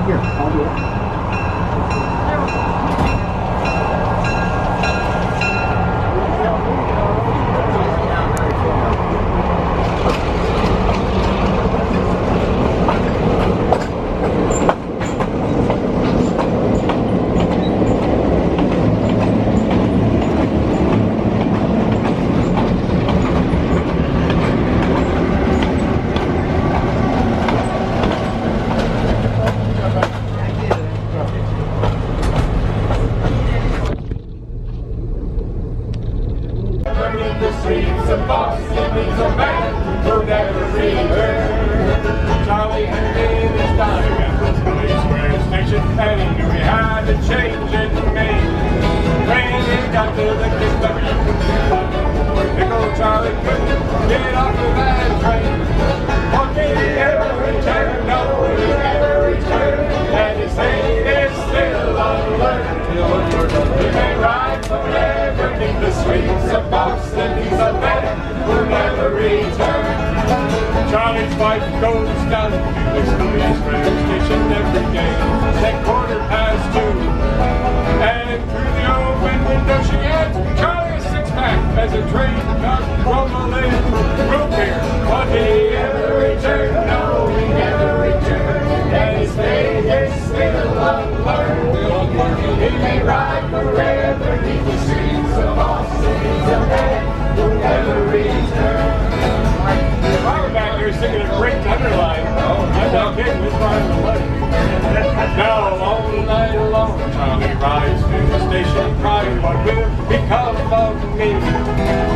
Here, I'll do it. The streets of Boston is a man who never returned. Charlie had been his time at the police square station, and he knew he had to change it made. When he got to the Kentucky pickle, Charlie couldn't get off of that train. Or did he ever return? No, he never returned. And his fate is still unlearned. He may ride forever in the streets of Boston. He's a man who'll never return. Charlie's wife goes down to this police rail station every day at 2:15. And through the open window she adds Charlie a six-pack as a train comes rumbling. Root beer, but he ever returned? No, he never returned. And his fate is still unlearned. He may ride forever beneath the streets of Boston. He's a man who'll never return. I was back here singing a great underline. I'm not kidding, this ride's a legend. Now all night long, Charlie rides to the station crying, what will become of me?